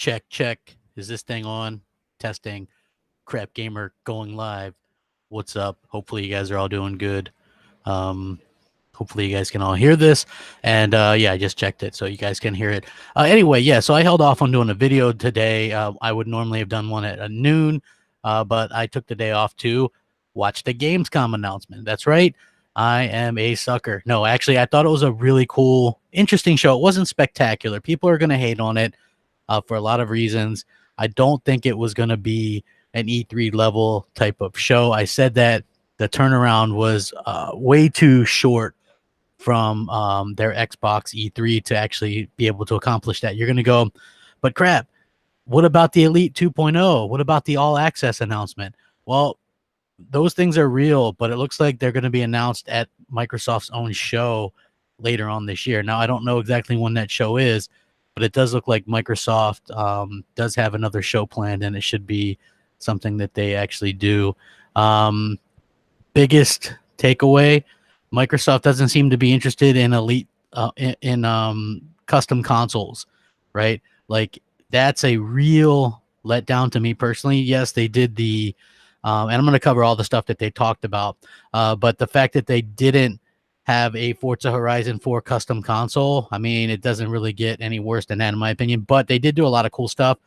Check, check. Is this thing on? Testing. Crap Gamer going live. What's up? Hopefully you guys are all doing good. Um, hopefully you guys can all hear this. And yeah, I just checked it so you guys can hear it. Anyway, yeah, so I held off on doing a video today. I would normally have done one at noon, but I took the day off to watch the Gamescom announcement. That's right. I am a sucker. No, actually, I thought it was a really cool, interesting show. It wasn't spectacular. People are going to hate on it for a lot of reasons. I don't think it was going to be an E3 level type of show. I said that the turnaround was way too short from their Xbox E3 to actually be able to accomplish that. You're going to go, but crap, what about the Elite 2.0? What about the All Access announcement? Well, those things are real, but it looks like they're going to be announced at Microsoft's own show later on this year. Now, I don't know exactly when that show is, but it does look like Microsoft does have another show planned, and it should be something that they actually do. Biggest takeaway, Microsoft doesn't seem to be interested in elite in custom consoles, right? Like, that's a real letdown to me personally. Yes, they did the and I'm going to cover all the stuff that they talked about, but the fact that they didn't have a Forza Horizon 4 custom console, I mean, it doesn't really get any worse than that in my opinion, but they did do a lot of cool stuff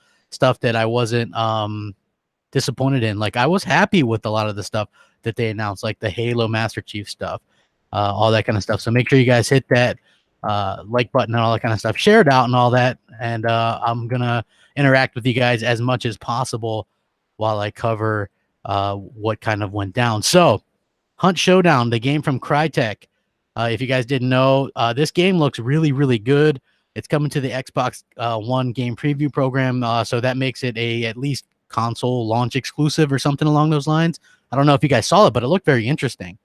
that I wasn't disappointed in. Like, I was happy with a lot of the stuff that they announced, like the Halo Master Chief stuff, all that kind of stuff. So make sure you guys hit that like button and all that kind of stuff, share it out and all that, and I'm going to interact with you guys as much as possible while I cover what kind of went down. So Hunt Showdown, the game from Crytek. If you guys didn't know, this game looks really, really good. It's coming to the Xbox One game preview program, so that makes it a at least console launch exclusive or something along those lines. I don't know if you guys saw it, but it looked very interesting,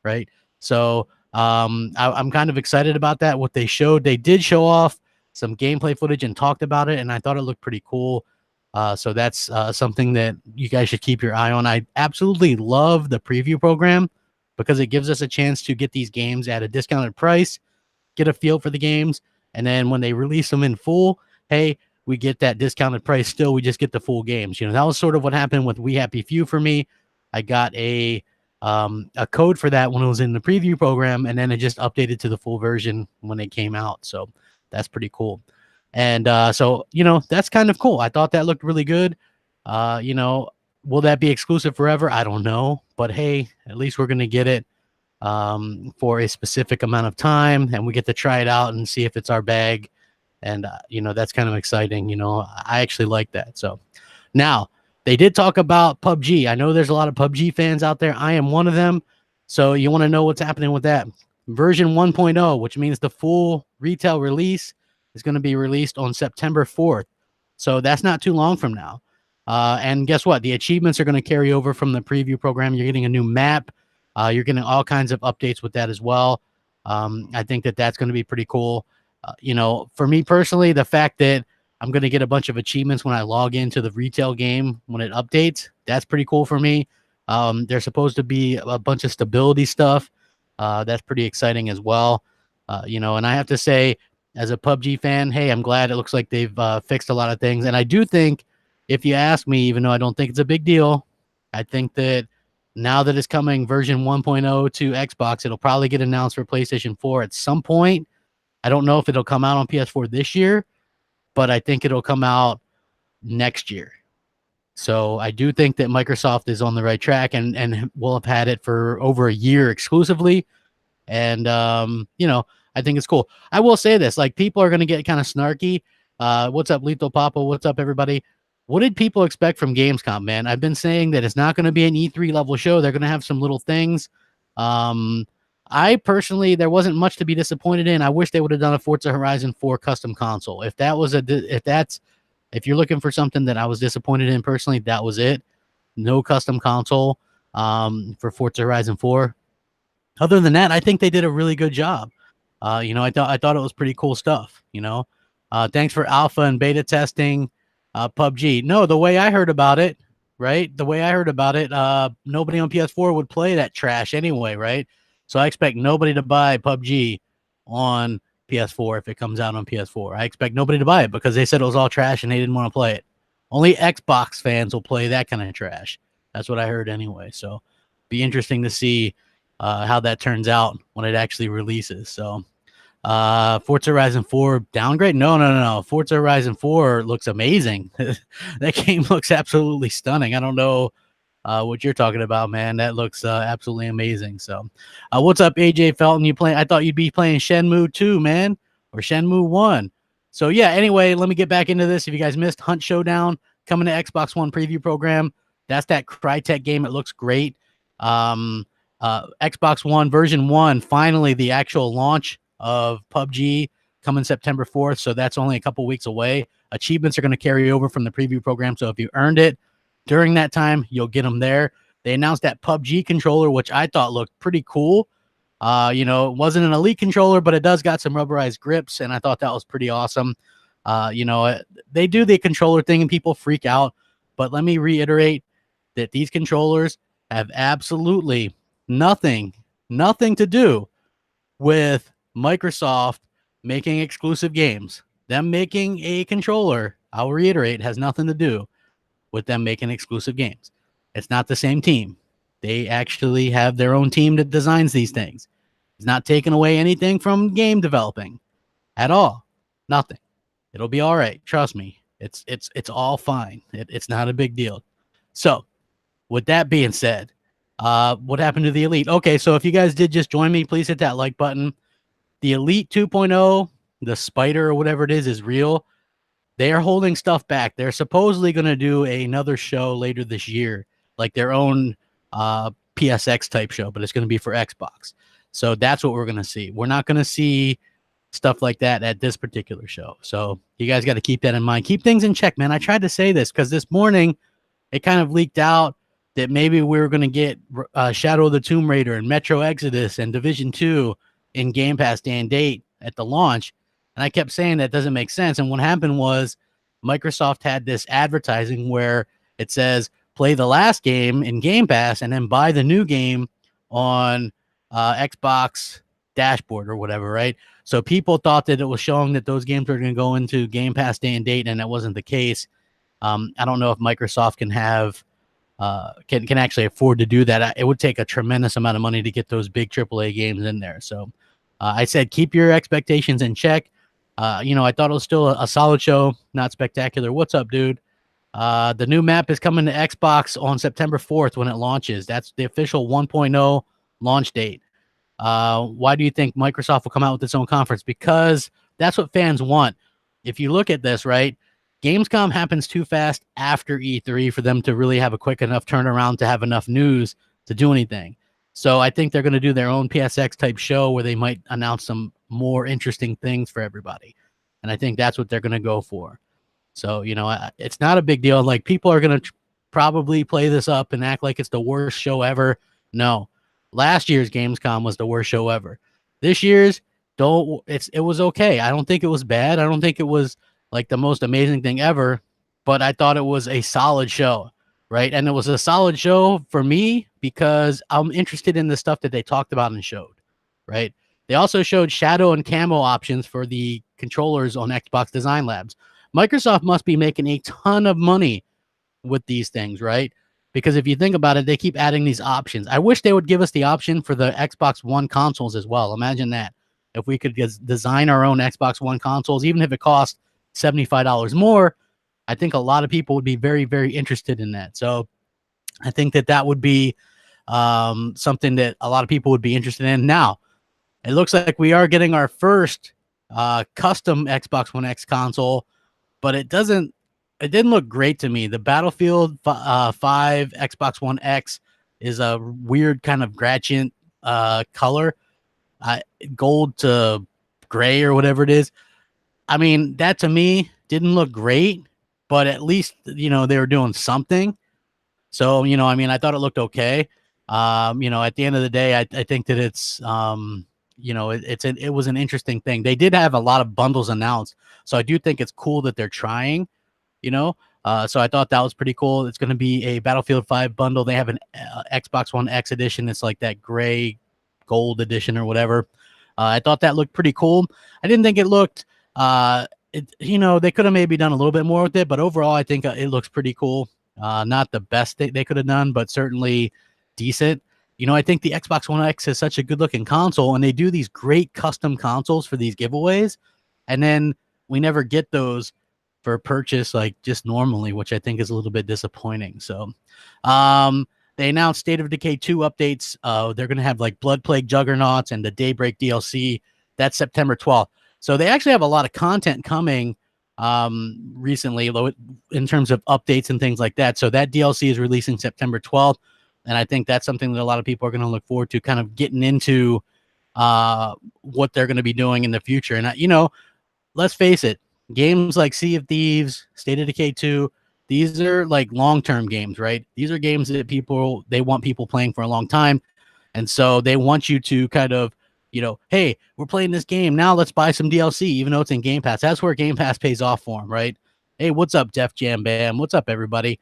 right? So I'm kind of excited about that. What they showed, they did show off some gameplay footage and talked about it, and I thought it looked pretty cool. So that's something that you guys should keep your eye on. I absolutely love the preview program because it gives us a chance to get these games at a discounted price, get a feel for the games, and then when they release them in full, hey, we get that discounted price still. We just get the full games. You know, that was sort of what happened with We Happy Few for me. I got a code for that when it was in the preview program, and then it just updated to the full version when it came out. So that's pretty cool. And so, you know, that's kind of cool. I thought that looked really good. You know, will that be exclusive forever? I don't know. But hey, at least we're going to get it for a specific amount of time, and we get to try it out and see if it's our bag. And, you know, that's kind of exciting. You know, I actually like that. So now they did talk about PUBG. I know there's a lot of PUBG fans out there. I am one of them. So you want to know what's happening with that. Version 1.0, which means the full retail release is going to be released on September 4th. So that's not too long from now. And guess what? The achievements are going to carry over from the preview program. You're getting a new map. You're getting all kinds of updates with that as well. I think that that's going to be pretty cool. You know, for me personally, the fact that I'm going to get a bunch of achievements when I log into the retail game when it updates, that's pretty cool for me. There's supposed to be a bunch of stability stuff. That's pretty exciting as well. You know, and I have to say, as a PUBG fan, hey, I'm glad it looks like they've fixed a lot of things. And I do think, if you ask me, even though I don't think it's a big deal, I think that now that it's coming version 1.0 to Xbox, it'll probably get announced for PlayStation 4 at some point. I don't know if it'll come out on PS4 this year, but I think it'll come out next year. So I do think that Microsoft is on the right track and will have had it for over a year exclusively. And, you know, I think it's cool. I will say this, like, people are going to get kind of snarky. What's up, Lethal Papa? What's up, everybody? What did people expect from Gamescom, man? I've been saying that it's not going to be an E3 level show. They're going to have some little things. I personally, there wasn't much to be disappointed in. I wish they would have done a Forza Horizon 4 custom console. If you're looking for something that I was disappointed in personally, that was it. No custom console for Forza Horizon 4. Other than that, I think they did a really good job. You know, I thought it was pretty cool stuff. You know, thanks for alpha and beta testing PUBG. No, the way I heard about it, right? The way I heard about it, nobody on PS4 would play that trash anyway, right? So I expect nobody to buy PUBG on PS4 if it comes out on PS4. I expect nobody to buy it because they said it was all trash and they didn't want to play it. Only Xbox fans will play that kind of trash. That's what I heard anyway. So be interesting to see how that turns out when it actually releases. So Forza Horizon 4 downgrade? No. Forza Horizon 4 looks amazing. That game looks absolutely stunning. I don't know what you're talking about, man. That looks absolutely amazing. So, what's up, AJ Felton? You playing? I thought you'd be playing Shenmue 2, man, or Shenmue 1. So, yeah, anyway, let me get back into this. If you guys missed Hunt Showdown coming to Xbox One preview program, that's that Crytek game. It looks great. Xbox One version 1, finally the actual launch of PUBG coming September 4th. So that's only a couple weeks away. Achievements are going to carry over from the preview program. So if you earned it during that time, you'll get them there. They announced that PUBG controller, which I thought looked pretty cool. It wasn't an elite controller, but it does got some rubberized grips, and I thought that was pretty awesome. They do the controller thing and people freak out, but let me reiterate that these controllers have absolutely nothing to do with Microsoft making exclusive games. Them making a controller, I'll reiterate, has nothing to do with them making exclusive games. It's not the same team. They actually have their own team that designs these things. It's not taking away anything from game developing at all. Nothing. It'll be all right. Trust me. It's all fine. It's not a big deal. So, with that being said, what happened to the Elite? Okay, so if you guys did just join me, please hit that like button. The Elite 2.0, the Spider or whatever it is real. They are holding stuff back. They're supposedly going to do another show later this year, like their own PSX type show, but it's going to be for Xbox. So that's what we're going to see. We're not going to see stuff like that at this particular show. So you guys got to keep that in mind. Keep things in check, man. I tried to say this because this morning it kind of leaked out that maybe we were going to get Shadow of the Tomb Raider and Metro Exodus and Division 2 in Game Pass day and date at the launch. And I kept saying that doesn't make sense. And what happened was Microsoft had this advertising where it says play the last game in Game Pass and then buy the new game on Xbox dashboard or whatever, right? So people thought that it was showing that those games were going to go into Game Pass day and date, and that wasn't the case. I don't know if Microsoft can have can actually afford to do that. It would take a tremendous amount of money to get those big AAA games in there. So I said keep your expectations in check. I thought it was still a solid show, not spectacular. What's up, dude? The new map is coming to Xbox on September 4th when it launches. That's the official 1.0 launch date. Why do you think Microsoft will come out with its own conference? Because that's what fans want. If you look at this, right, Gamescom happens too fast after E3 for them to really have a quick enough turnaround to have enough news to do anything. So I think they're going to do their own PSX type show where they might announce some more interesting things for everybody. And I think that's what they're going to go for. So, it's not a big deal. Like, people are going to probably play this up and act like it's the worst show ever. No. Last year's Gamescom was the worst show ever. This year's, it was okay. I don't think it was bad. I don't think it was like the most amazing thing ever, but I thought it was a solid show, right? And it was a solid show for me because I'm interested in the stuff that they talked about and showed, right? They also showed shadow and camo options for the controllers on Xbox Design Labs. Microsoft must be making a ton of money with these things, right? Because if you think about it, they keep adding these options. I wish they would give us the option for the Xbox One consoles as well. Imagine that. If we could design our own Xbox One consoles, even if it cost $75 more, I think a lot of people would be very, very interested in that. So I think that would be something that a lot of people would be interested in. Now, it looks like we are getting our first custom Xbox One X console, but it didn't look great to me. The Battlefield 5 Xbox One X is a weird kind of gradient color, gold to gray or whatever it is. I mean, that to me didn't look great, but at least, they were doing something. So, I thought it looked okay. At the end of the day, I think that it's, it was an interesting thing. They did have a lot of bundles announced. So I do think it's cool that they're trying, so I thought that was pretty cool. It's going to be a Battlefield 5 bundle. They have an Xbox One X edition. It's like that gray gold edition or whatever. I thought that looked pretty cool. I didn't think it looked, they could have maybe done a little bit more with it, but overall, I think it looks pretty cool. Not the best they could have done, but certainly decent. I think the Xbox One X is such a good looking console, and they do these great custom consoles for these giveaways. And then we never get those for purchase, like just normally, which I think is a little bit disappointing. So, they announced State of Decay 2 updates. They're going to have like Blood Plague Juggernauts and the Daybreak DLC. That's September 12th. So they actually have a lot of content coming recently in terms of updates and things like that. So that DLC is releasing September 12th. And I think that's something that a lot of people are going to look forward to, kind of getting into what they're going to be doing in the future. And, let's face it, games like Sea of Thieves, State of Decay 2, these are like long-term games, right? These are games that they want people playing for a long time. And so they want you to kind of, hey, we're playing this game. Now let's buy some DLC, even though it's in Game Pass. That's where Game Pass pays off for them, right? Hey, what's up, Def Jam Bam? What's up, everybody?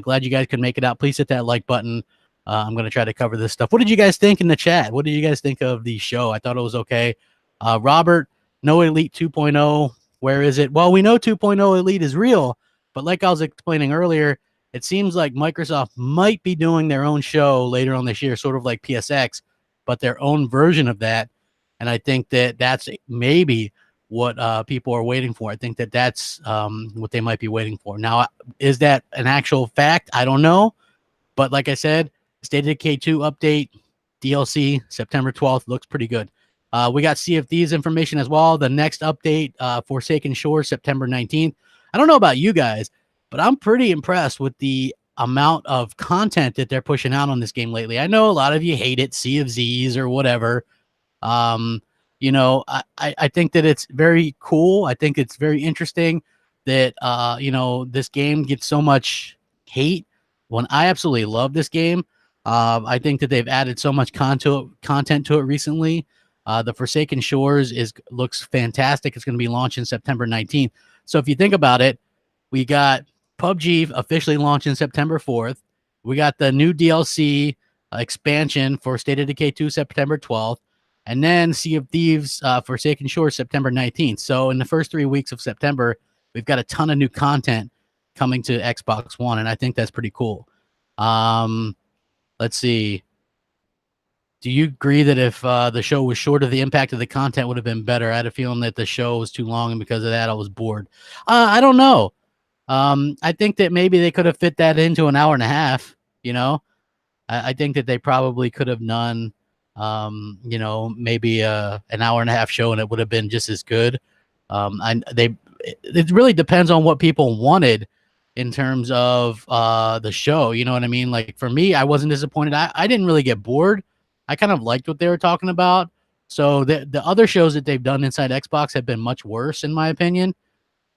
Glad you guys could make it out. Please hit that like button. I'm going to try to cover this stuff. What did you guys think in the chat? What did you guys think of the show? I thought it was okay. Robert, no Elite 2.0. Where is it? Well, we know 2.0 Elite is real, but like I was explaining earlier, it seems like Microsoft might be doing their own show later on this year, sort of like PSX, but their own version of that. And I think that that's maybe what people are waiting for. I think that that's what they might be waiting for. Now, is that an actual fact? I don't know. But like I said, State of Decay 2 update, DLC, September 12th, looks pretty good. We got Sea of Thieves information as well. The next update, Forsaken Shores, September 19th. I don't know about you guys, but I'm pretty impressed with the amount of content that they're pushing out on this game lately. I know a lot of you hate it, Sea of Z's or whatever. I think that it's very cool. I think it's very interesting that, this game gets so much hate when I absolutely love this game. I think that they've added so much content to it recently. The Forsaken Shores looks fantastic. It's going to be launching September 19th. So if you think about it, we got PUBG officially launching September 4th. We got the new DLC expansion for State of Decay 2 September 12th. And then Sea of Thieves Forsaken Shores September 19th. So in the first 3 weeks of September, we've got a ton of new content coming to Xbox One, and I think that's pretty cool. Let's see. Do you agree that if the show was shorter, the impact of the content would have been better? I had a feeling that the show was too long, and because of that, I was bored. I don't know. I think that maybe they could have fit that into an hour and a half. I think that they probably could have done, maybe an hour and a half show, and it would have been just as good. It really depends on what people wanted in terms of the show. You know what I mean? Like for me, I wasn't disappointed. I didn't really get bored. I kind of liked what they were talking about. So the other shows that they've done inside Xbox have been much worse, in my opinion.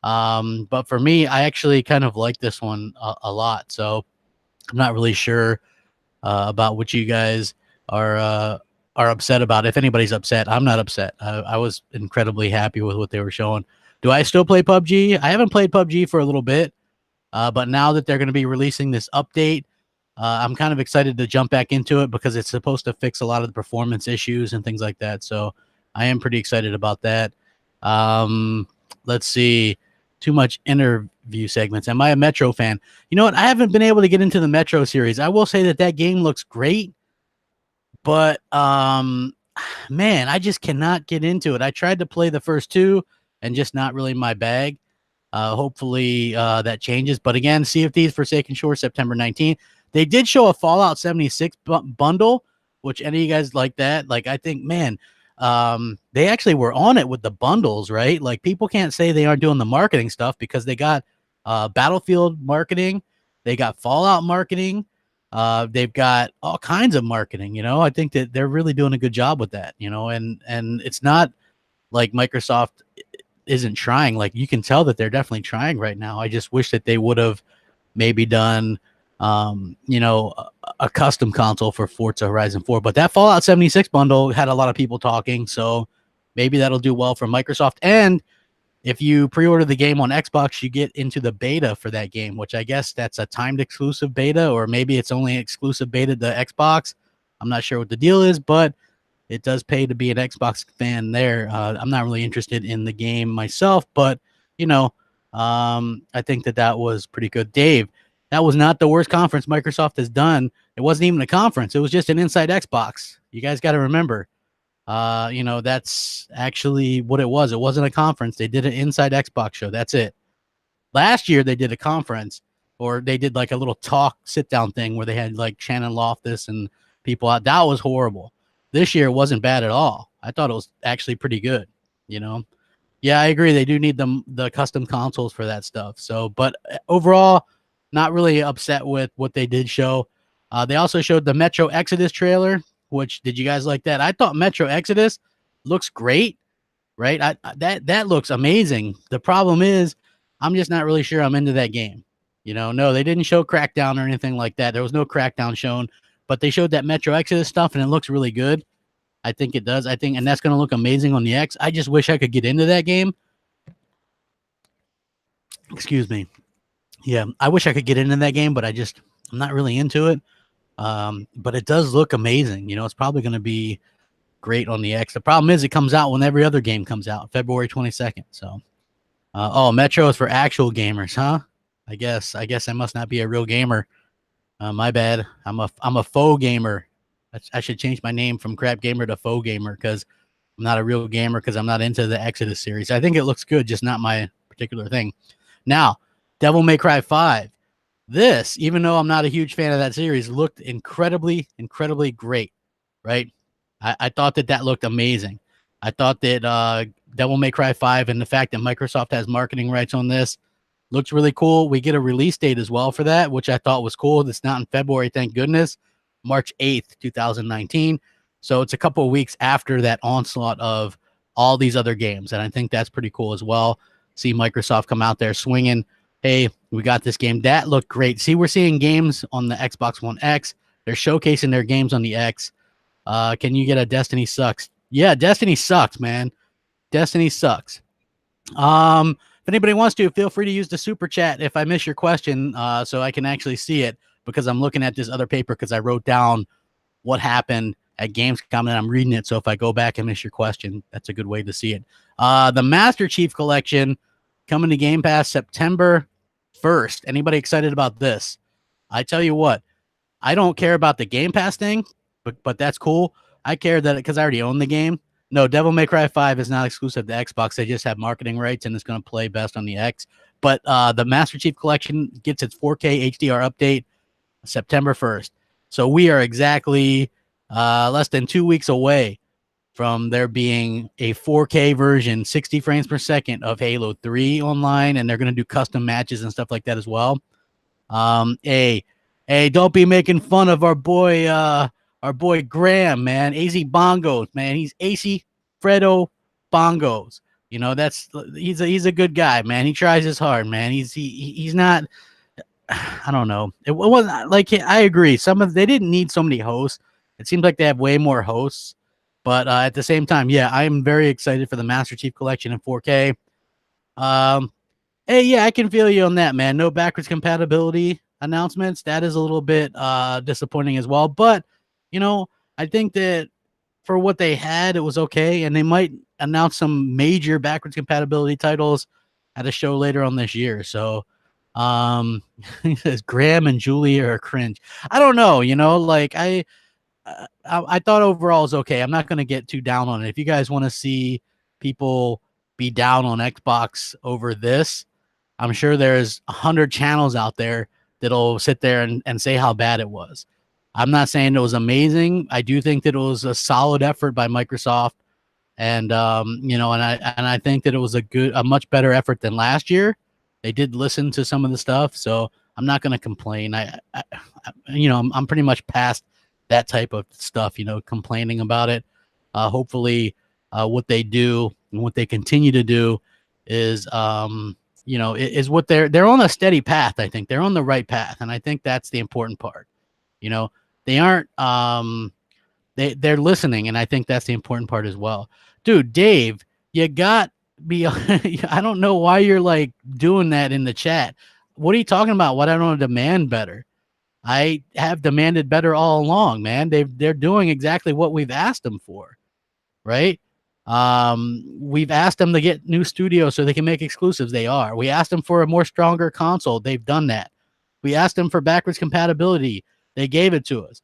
But for me, I actually kind of like this one a lot. So I'm not really sure about what you guys are upset about. If anybody's upset, I'm not upset. I was incredibly happy with what they were showing. Do I still play PUBG? I haven't played PUBG for a little bit, but now that they're going to be releasing this update, I'm kind of excited to jump back into it because it's supposed to fix a lot of the performance issues and things like that. So I am pretty excited about that. Let's see. Too much interview segments. Am I a Metro fan? You know what? I haven't been able to get into the Metro series. I will say that game looks great, but man, I just cannot get into it. I tried to play the first two and just not really my bag. Hopefully that changes. But again, Sea of Thieves Forsaken Shore, September 19th. They did show a Fallout 76 bundle, which any of you guys like that? Like, I think, man, they actually were on it with the bundles, right? Like, people can't say they aren't doing the marketing stuff because they got Battlefield marketing. They got Fallout marketing. They've got all kinds of marketing, I think that they're really doing a good job with that, and it's not like Microsoft isn't trying. Like, you can tell that they're definitely trying right now. I just wish that they would have maybe done a custom console for Forza Horizon 4. But that Fallout 76 bundle had a lot of people talking, so maybe that'll do well for Microsoft. And if you pre-order the game on Xbox, you get into the beta for that game, which I guess that's a timed exclusive beta, or maybe it's only exclusive beta to Xbox. I'm not sure what the deal is, but it does pay to be an Xbox fan there. I'm not really interested in the game myself, but you know, I think that was pretty good. Dave, that was not the worst conference Microsoft has done. It wasn't even a conference. It was just an inside Xbox. You guys got to remember, that's actually what it was. It wasn't a conference. They did an inside Xbox show. That's it. Last year they did a conference, or they did like a little talk sit down thing where they had like Shannon Loftus and people out. That was horrible. This year it wasn't bad at all. I thought it was actually pretty good. You know, yeah, I agree. They do need the custom consoles for that stuff. So, but overall, not really upset with what they did show. They also showed the Metro Exodus trailer. Which, did you guys like that? I thought Metro Exodus looks great, right? That looks amazing. The problem is, I'm just not really sure I'm into that game. No, they didn't show Crackdown or anything like that. There was no Crackdown shown, but they showed that Metro Exodus stuff, and it looks really good. I think it does. And that's going to look amazing on the X. I just wish I could get into that game. Excuse me. Yeah, I wish I could get into that game, but I'm not really into it. But it does look amazing. It's probably going to be great on the X. The problem is it comes out when every other game comes out, February 22nd. So, Metro is for actual gamers, huh? I guess I must not be a real gamer. My bad. I'm a faux gamer. I should change my name from Crapgamer to faux gamer because I'm not a real gamer because I'm not into the Exodus series. I think it looks good, just not my particular thing. Now, Devil May Cry 5. This, even though I'm not a huge fan of that series, looked incredibly, incredibly great, right? I thought that looked amazing. I thought that Devil May Cry 5 and the fact that Microsoft has marketing rights on this looks really cool. We get a release date as well for that, which I thought was cool. It's not in February, thank goodness. March 8th, 2019. So it's a couple of weeks after that onslaught of all these other games, and I think that's pretty cool as well. See Microsoft come out there swinging. Hey, we got this game. That looked great. See, we're seeing games on the Xbox One X. They're showcasing their games on the X. Can you get a Destiny sucks? Yeah, Destiny sucks, man. Destiny sucks. If anybody wants to, feel free to use the super chat if I miss your question, so I can actually see it, because I'm looking at this other paper because I wrote down what happened at Gamescom and I'm reading it. So if I go back and miss your question, that's a good way to see it. The Master Chief Collection coming to Game Pass September 1st. Anybody excited about this? I tell you what, I don't care about the Game Pass thing, but that's cool. I care that because I already own the game. No, Devil May Cry 5 is not exclusive to Xbox. They just have marketing rights, and it's going to play best on the X. But the Master Chief Collection gets its 4K HDR update September 1st. So we are exactly less than 2 weeks away from there being a 4K version, 60 frames per second of Halo 3 online, and they're going to do custom matches and stuff like that as well. Hey, don't be making fun of our boy Graham, man. AZ Bongos, man. He's AC Fredo Bongos. He's a good guy, man. He tries his hard, man. He's not. I don't know. It wasn't like, I agree. They didn't need so many hosts. It seems like they have way more hosts. But at the same time, yeah, I am very excited for the Master Chief Collection in 4K. Hey, yeah, I can feel you on that, man. No backwards compatibility announcements. That is a little bit disappointing as well. But, I think that for what they had, it was okay. And they might announce some major backwards compatibility titles at a show later on this year. So, he says Graham and Julia are cringe. I don't know, I thought overall is okay. I'm not going to get too down on it. If you guys want to see people be down on Xbox over this, I'm sure there's 100 channels out there that'll sit there and say how bad it was. I'm not saying it was amazing. I do think that it was a solid effort by Microsoft, and I think that it was a much better effort than last year. They did listen to some of the stuff, so I'm not going to complain. I'm pretty much past that type of stuff, complaining about it. Hopefully, what they do and what they continue to do is, is what they're on a steady path. I think they're on the right path, and I think that's the important part. They aren't. They're listening, and I think that's the important part as well. Dude, Dave, you got me. I don't know why you're like doing that in the chat. What are you talking about? What I don't demand better? I have demanded better all along, man. They're doing exactly what we've asked them for, right? We've asked them to get new studios so they can make exclusives. They are. We asked them for a more stronger console. They've done that. We asked them for backwards compatibility. They gave it to us.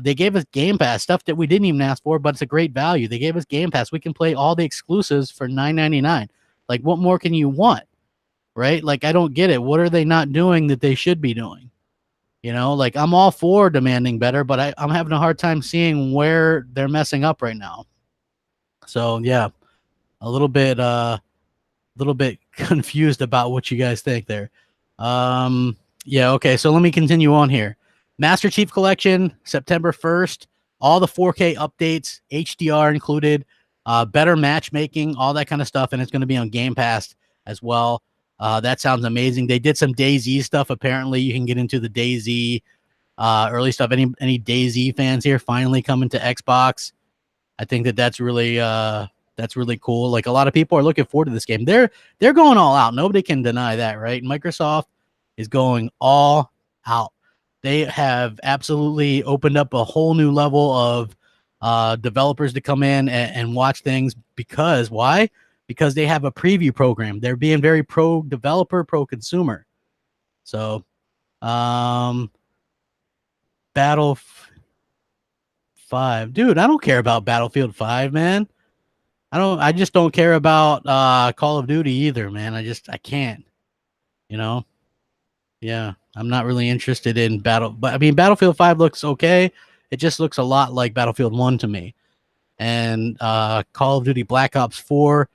They gave us Game Pass, stuff that we didn't even ask for, but it's a great value. They gave us Game Pass. We can play all the exclusives for $9.99. Like, what more can you want, right? Like, I don't get it. What are they not doing that they should be doing? You know, like, I'm all for demanding better, but I'm having a hard time seeing where they're messing up right now. So yeah, a little bit confused about what you guys think there. Yeah, okay, so let me continue on here. Master Chief Collection, September 1st. All the 4K updates, HDR included, better matchmaking, all that kind of stuff, and it's going to be on Game Pass as well. That sounds amazing. They did some DayZ stuff. Apparently, you can get into the DayZ early stuff. Any DayZ fans here finally coming to Xbox? I think that's really cool. Like, a lot of people are looking forward to this game. They're going all out. Nobody can deny that, right? Microsoft is going all out. They have absolutely opened up a whole new level of developers to come in and watch things. Because why? Because they have a preview program. They're being very pro developer, pro consumer. So, Battle 5, dude. I don't care about Battlefield 5, man. I just don't care about Call of Duty either, man. I can't. You know? Yeah. I'm not really interested in but I mean, Battlefield 5 looks okay. It just looks a lot like Battlefield 1 to me. And Call of Duty Black Ops 4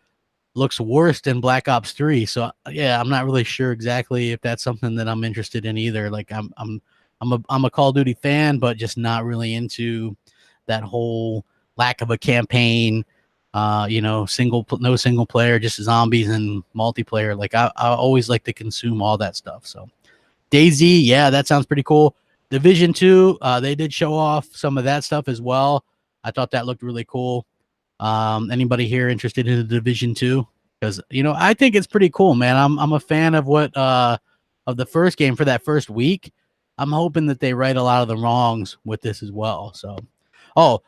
looks worse than Black Ops 3. So yeah, I'm not really sure exactly if that's something that I'm interested in either. Like, I'm a Call of Duty fan, but just not really into that whole lack of a campaign. No single player, just zombies and multiplayer. Like, I always like to consume all that stuff. So DayZ, yeah, that sounds pretty cool. Division 2, they did show off some of that stuff as well. I thought that looked really cool. Anybody here interested in the Division 2? Because, I think it's pretty cool, man. I'm a fan of of the first game for that first week. I'm hoping that they right a lot of the wrongs with this as well. So,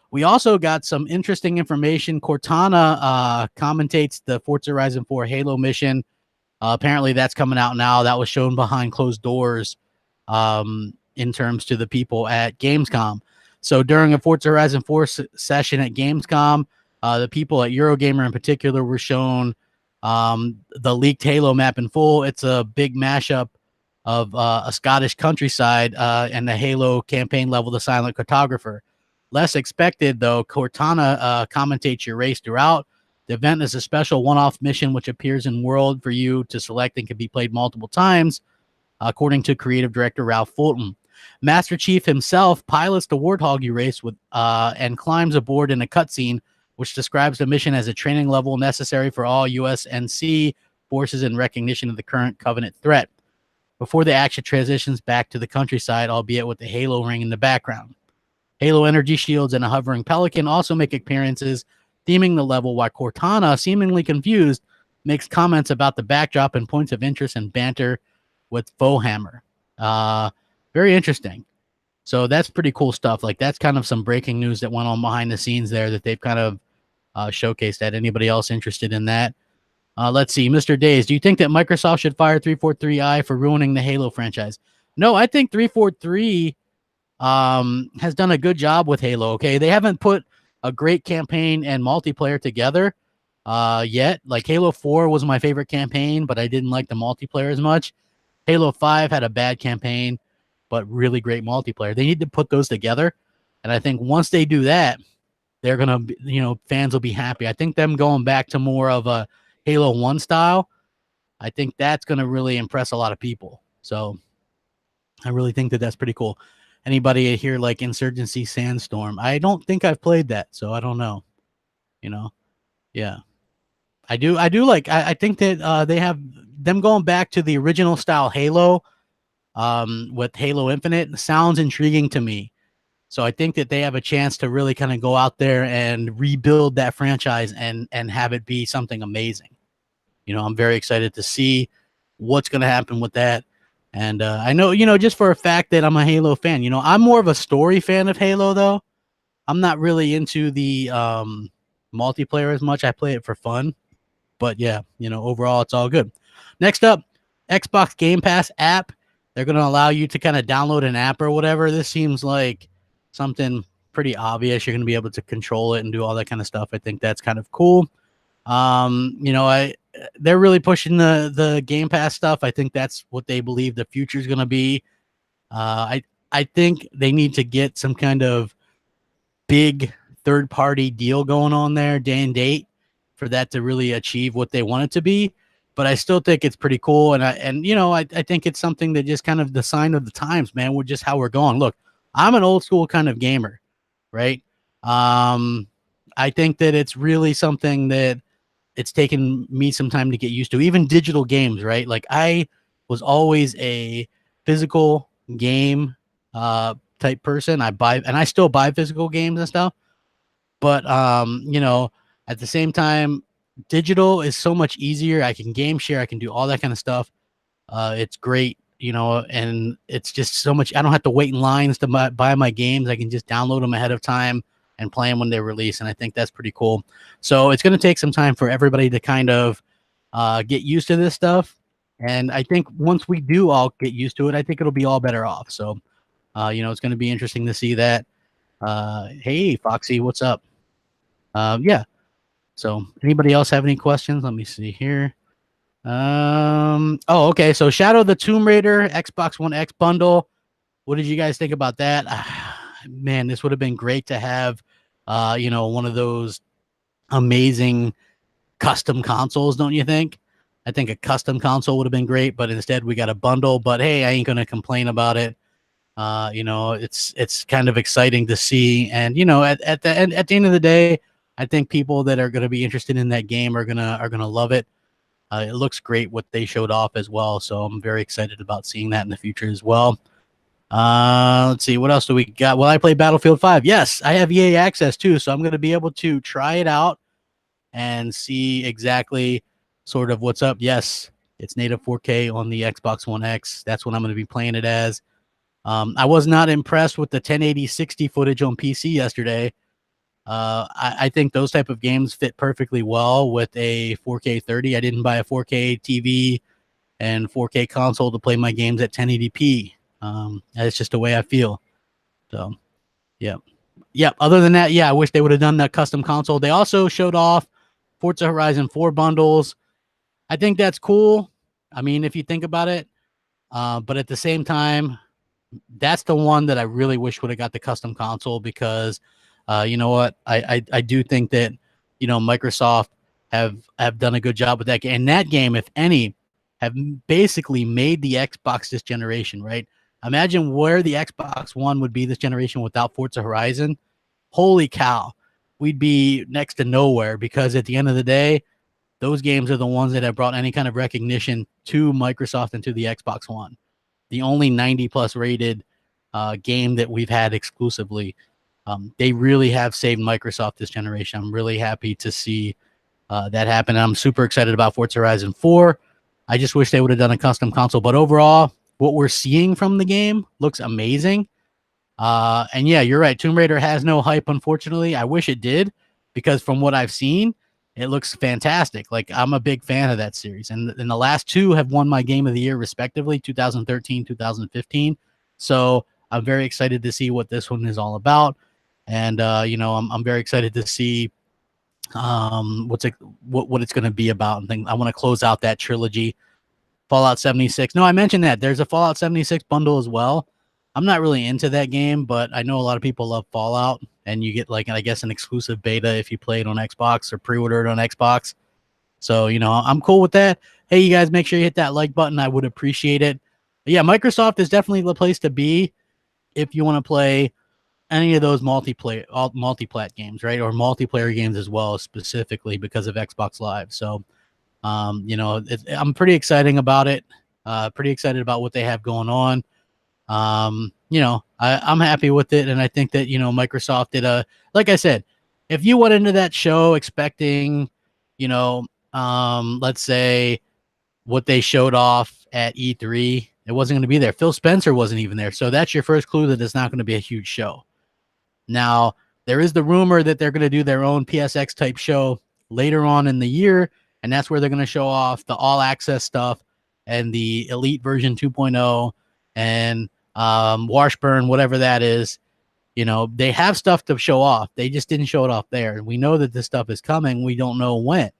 we also got some interesting information. Cortana commentates the Forza Horizon 4 Halo mission. Apparently that's coming out now. That was shown behind closed doors in terms to the people at Gamescom. So during a Forza Horizon 4 session at Gamescom, the people at Eurogamer in particular were shown the leaked Halo map in full. It's a big mashup of a Scottish countryside and the Halo campaign level, The Silent Cartographer. Less expected, though, Cortana commentates your race throughout. The event is a special one-off mission which appears in world for you to select and can be played multiple times, according to creative director Ralph Fulton. Master Chief himself pilots the Warthog you race with and climbs aboard in a cutscene which describes the mission as a training level necessary for all USNC forces in recognition of the current Covenant threat, before the action transitions back to the countryside, albeit with the Halo ring in the background. Halo energy shields and a hovering pelican also make appearances, theming the level, while Cortana, seemingly confused, makes comments about the backdrop and points of interest and banter with Fohammer. Very interesting. So that's pretty cool stuff. Like, that's kind of some breaking news that went on behind the scenes there that they've kind of showcased that. Anybody else interested in that? Let's see. Mr. Days, do you think that Microsoft should fire 343i for ruining the Halo franchise? No, I think 343 has done a good job with Halo. Okay, they haven't put a great campaign and multiplayer together yet. Like, Halo 4 was my favorite campaign, but I didn't like the multiplayer as much. Halo 5 had a bad campaign, but really great multiplayer. They need to put those together, and I think once they do that, they're gonna, fans will be happy. I think them going back to more of a Halo 1 style, I think that's gonna really impress a lot of people. So I really think that that's pretty cool. Anybody here like Insurgency Sandstorm? I don't think I've played that, so I don't know. Yeah. I do like, I think that they have them going back to the original style Halo with Halo Infinite. Sounds intriguing to me. So I think that they have a chance to really kind of go out there and rebuild that franchise and have it be something amazing. I'm very excited to see what's going to happen with that. And I know, just for a fact that I'm a Halo fan. I'm more of a story fan of Halo, though. I'm not really into the multiplayer as much. I play it for fun. But yeah, overall, it's all good. Next up, Xbox Game Pass app. They're going to allow you to kind of download an app or whatever. This seems like something pretty obvious. You're going to be able to control it and do all that kind of stuff. I think that's kind of cool. They're really pushing the Game Pass stuff. I think that's what they believe the future is going to be. I think they need to get some kind of big third party deal going on there, day and date, for that to really achieve what they want it to be. But I still think it's pretty cool, and I think it's something that just kind of the sign of the times, man. We're just how we're going. Look, I'm an old school kind of gamer, right? I think that it's really something that it's taken me some time to get used to. Even digital games, right? Like I was always a physical game type person. I still buy physical games and stuff. But at the same time, digital is so much easier. I can game share, I can do all that kind of stuff. It's great, and it's just so much. I don't have to wait in lines to buy my games. I can just download them ahead of time and play them when they release, and I think that's pretty cool. So it's going to take some time for everybody to kind of get used to this stuff. And I think once we do all get used to it, I think it'll be all better off. So, it's going to be interesting to see that. Hey, Foxy, what's up? Yeah. So anybody else have any questions? Let me see here. Oh, okay. So Shadow the Tomb Raider Xbox One X bundle. What did you guys think about that? Man, this would have been great to have, one of those amazing custom consoles, don't you think? I think a custom console would have been great, but instead we got a bundle. But hey, I ain't gonna complain about it. It's kind of exciting to see, and at the end of the day, I think people that are going to be interested in that game are gonna love it. It looks great what they showed off as well, so I'm very excited about seeing that in the future as well. Let's see, what else do we got? Well, I play Battlefield 5. Yes, I have EA access too, so I'm going to be able to try it out and see exactly sort of what's up. Yes, it's native 4K on the Xbox One X. That's what I'm going to be playing it as. I was not impressed with the 1080 60 footage on PC yesterday. I think those type of games fit perfectly well with a 4K 30. I didn't buy a 4K TV and 4K console to play my games at 1080p. That's just the way I feel. So, yeah. Other than that, I wish they would have done that custom console. They also showed off Forza Horizon 4 bundles. I think that's cool. I mean, if you think about it, but at the same time, that's the one that I really wish would have got the custom console, because you know what? I do think that, Microsoft have done a good job with that game. And that game, if any, have basically made the Xbox this generation, right? Imagine where the Xbox One would be this generation without Forza Horizon. Holy cow. We'd be next to nowhere, because at the end of the day, those games are the ones that have brought any kind of recognition to Microsoft and to the Xbox One. The only 90 plus rated game that we've had exclusively. They really have saved Microsoft this generation. I'm really happy to see that happen. And I'm super excited about Forza Horizon 4. I just wish they would have done a custom console. But overall, what we're seeing from the game looks amazing. And yeah, you're right. Tomb Raider has no hype, unfortunately. I wish it did, because from what I've seen, it looks fantastic. Like, I'm a big fan of that series. And the last two have won my game of the year, respectively, 2013, 2015. So I'm very excited to see what this one is all about. And, I'm very excited to see what it's going to be about. And things. I want to close out that trilogy. Fallout 76. No, I mentioned that. There's a Fallout 76 bundle as well. I'm not really into that game, but I know a lot of people love Fallout, and you get, like, I guess, an exclusive beta if you play it on Xbox or pre-order it on Xbox. So, I'm cool with that. Hey, you guys, make sure you hit that like button. I would appreciate it. But yeah, Microsoft is definitely the place to be if you want to play any of those multi-plat games, right? Or multiplayer games as well, specifically because of Xbox Live. So, I'm pretty excited about it. Pretty excited about what they have going on. I'm happy with it, and I think that Microsoft did like I said, if you went into that show expecting, let's say what they showed off at E3, It wasn't going to be there. Phil Spencer wasn't even there. So that's your first clue that it's not going to be a huge show. Now, there is the rumor that they're going to do their own PSX type show later on in the year, and that's where they're going to show off the all access stuff and the Elite version 2.0 and Washburn, whatever that is. You know, they have stuff to show off. They just didn't show it off there. We know that this stuff is coming. We don't know when.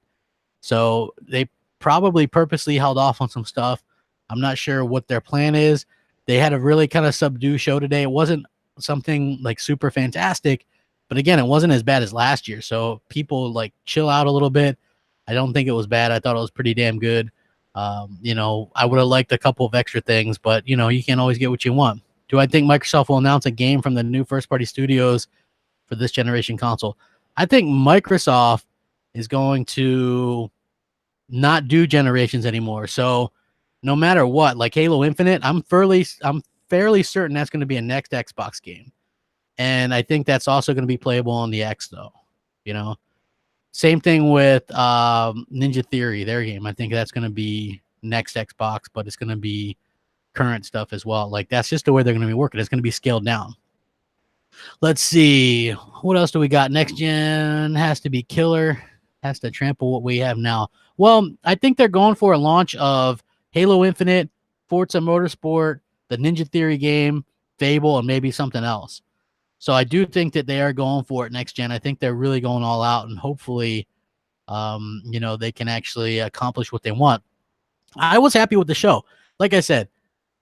So they probably purposely held off on some stuff. I'm not sure what their plan is. They had a really kind of subdued show today. It wasn't something like super fantastic, but again, it wasn't as bad as last year. So people like chill out a little bit. I don't think it was bad. I thought it was pretty damn good. You know, I would have liked a couple of extra things, but you know, you can't always get what you want. Do I think Microsoft will announce a game from the new first-party studios for this generation console? I think Microsoft is going to not do generations anymore. So no matter what, like Halo Infinite, I'm fairly certain that's going to be a next Xbox game. And I think that's also going to be playable on the X, though. You know, same thing with Ninja Theory, their game. I think that's going to be next Xbox, but it's going to be current stuff as well. Like, that's just the way they're going to be working. It's going to be scaled down. Let's see. What else do we got? Next gen has to be killer. Has to trample what we have now. Well, I think they're going for a launch of Halo Infinite, Forza Motorsport, the Ninja Theory game, Fable, and maybe something else. So I do think that they are going for it next gen. I think they're really going all out, and hopefully, you know, they can actually accomplish what they want. I was happy with the show. Like I said,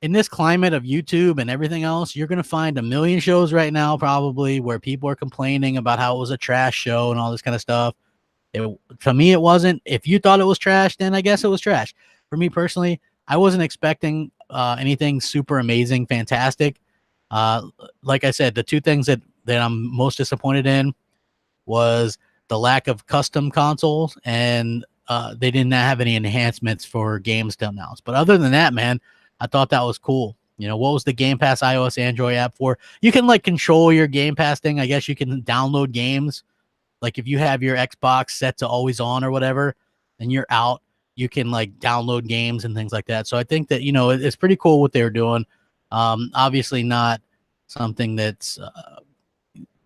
in this climate of YouTube and everything else, you're going to find a million shows right now probably where people are complaining about how it was a trash show and all this kind of stuff. To me, it wasn't. If you thought it was trash, then I guess it was trash. For me personally, I wasn't expecting anything super amazing, fantastic. Like I said, the two things that I'm most disappointed in was the lack of custom consoles, and they didn't have any enhancements for games to announce. But other than that, man, I thought that was cool. You know, what was the Game Pass iOS Android app for? You can like control your Game Pass thing. I guess you can download games. Like if you have your Xbox set to always on or whatever, and you're out, you can like download games and things like that. So I think that, you know, it's pretty cool what they're doing. Obviously not something that's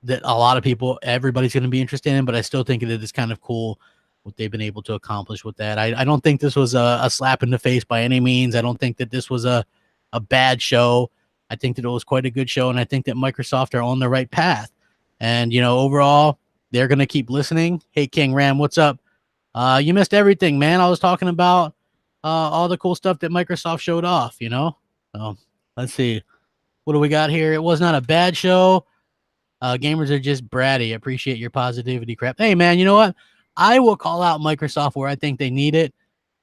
that a lot of people, everybody's going to be interested in, but I still think that it's kind of cool what they've been able to accomplish with that. I don't think this was a slap in the face by any means. I don't think that this was a bad show. I think that it was quite a good show, and I think that Microsoft are on the right path. And, you know, overall, they're going to keep listening. Hey, King Ram, what's up? You missed everything, man. I was talking about all the cool stuff that Microsoft showed off, you know? So let's see. What do we got here? It was not a bad show. Gamers are just bratty. Appreciate your positivity, crap. Hey, man, you know what? I will call out Microsoft where I think they need it,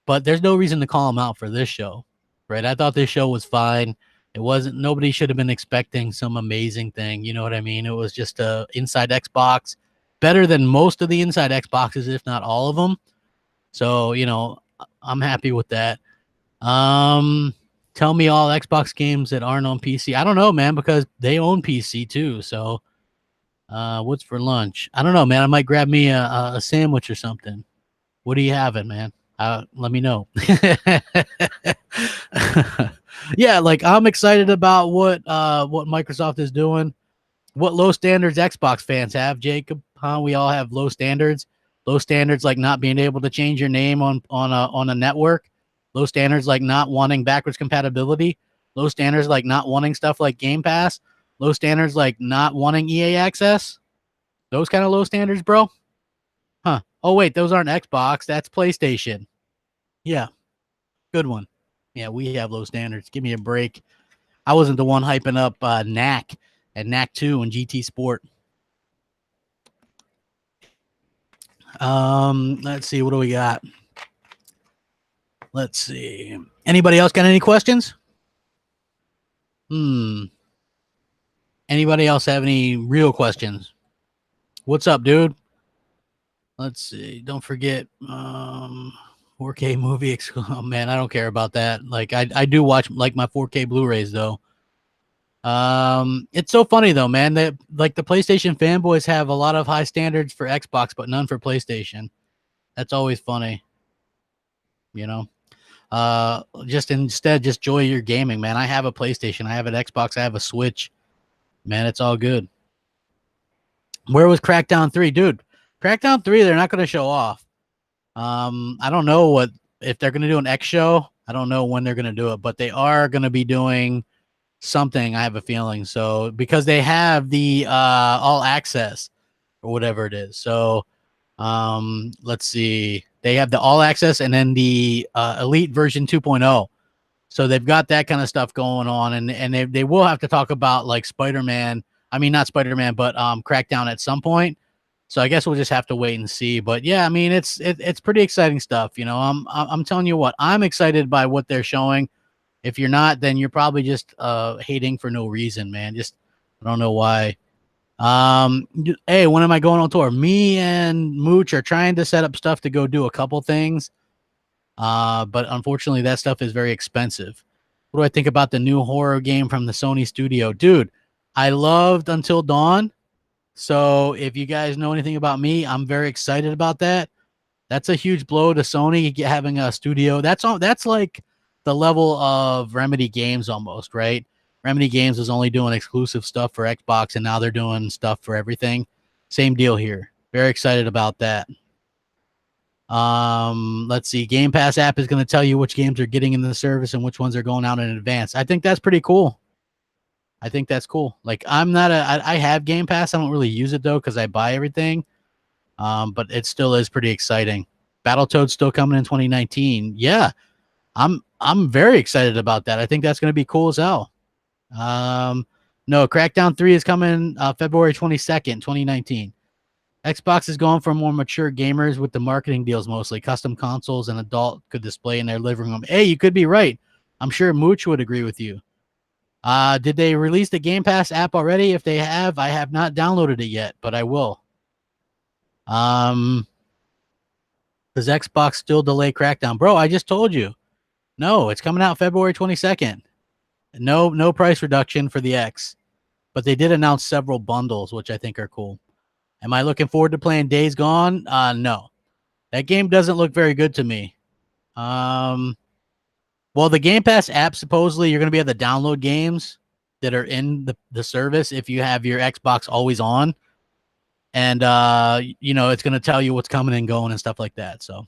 but there's no reason to call them out for this show, right? I thought this show was fine. It wasn't, nobody should have been expecting some amazing thing. You know what I mean? It was just a inside Xbox, better than most of the inside Xboxes, if not all of them. So, you know, I'm happy with that. Tell me all Xbox games that aren't on PC. I don't know, man, because they own PC too. So, what's for lunch? I don't know, man. I might grab me a sandwich or something. What are you having, man? Let me know. Yeah, like I'm excited about what Microsoft is doing. What low standards Xbox fans have, Jacob? Huh? We all have low standards. Low standards like not being able to change your name on a network. Low standards like not wanting backwards compatibility. Low standards like not wanting stuff like Game Pass. Low standards like not wanting EA access. Those kind of low standards, bro. Huh. Oh, wait, those aren't Xbox. That's PlayStation. Yeah. Good one. Yeah, we have low standards. Give me a break. I wasn't the one hyping up Knack and Knack 2 and GT Sport. Let's see. What do we got? Let's see. Anybody else got any questions? Anybody else have any real questions? What's up, dude? Let's see. Don't forget 4K movie. Oh, man, I don't care about that. Like I do watch like my 4K Blu-rays though. It's so funny though, man, that like the PlayStation fanboys have a lot of high standards for Xbox, but none for PlayStation. That's always funny, you know. Just instead, just enjoy your gaming, man. I have a PlayStation, I have an Xbox, I have a Switch, man. It's all good. Where was Crackdown 3, dude? Crackdown 3, they're not going to show off. I don't know what if they're going to do an X show. I don't know when they're going to do it, but they are going to be doing something. I have a feeling so because they have the all access or whatever it is. So let's see. They have the all access and then the elite version 2.0. So they've got that kind of stuff going on, and they will have to talk about like Spider-Man. I mean, not Spider-Man, but Crackdown at some point. So I guess we'll just have to wait and see. But yeah, I mean, it's pretty exciting stuff. You know, I'm telling you what, I'm excited by what they're showing. If you're not, then you're probably just hating for no reason, man. Just I don't know why. Hey, when am I going on tour? Me and Mooch are trying to set up stuff to go do a couple things. But unfortunately, that stuff is very expensive. What do I think about the new horror game from the Sony studio? Dude, I loved Until Dawn. So if you guys know anything about me, I'm very excited about that. That's a huge blow to Sony having a studio. That's like the level of Remedy Games almost, right? Remedy Games was only doing exclusive stuff for Xbox, and now they're doing stuff for everything. Same deal here. Very excited about that. Let's see. Game Pass app is going to tell you which games are getting in the service and which ones are going out in advance. I think that's pretty cool. I think that's cool. Like I have Game Pass. I don't really use it though because I buy everything. But it still is pretty exciting. Battletoads still coming in 2019. Yeah, I'm very excited about that. I think that's going to be cool as hell. No, Crackdown 3 is coming February 22nd, 2019. Xbox is going for more mature gamers with the marketing deals mostly. Custom consoles an adult could display in their living room. Hey, you could be right. I'm sure Mooch would agree with you. Did they release the Game Pass app already? If they have, I have not downloaded it yet, but I will. Does Xbox still delay Crackdown? Bro, I just told you. No, it's coming out February 22nd. No price reduction for the X. But they did announce several bundles, which I think are cool. Am I looking forward to playing Days Gone? No. That game doesn't look very good to me. Well, the Game Pass app, supposedly you're going to be able to download games that are in the service if you have your Xbox always on. And, it's going to tell you what's coming and going and stuff like that. So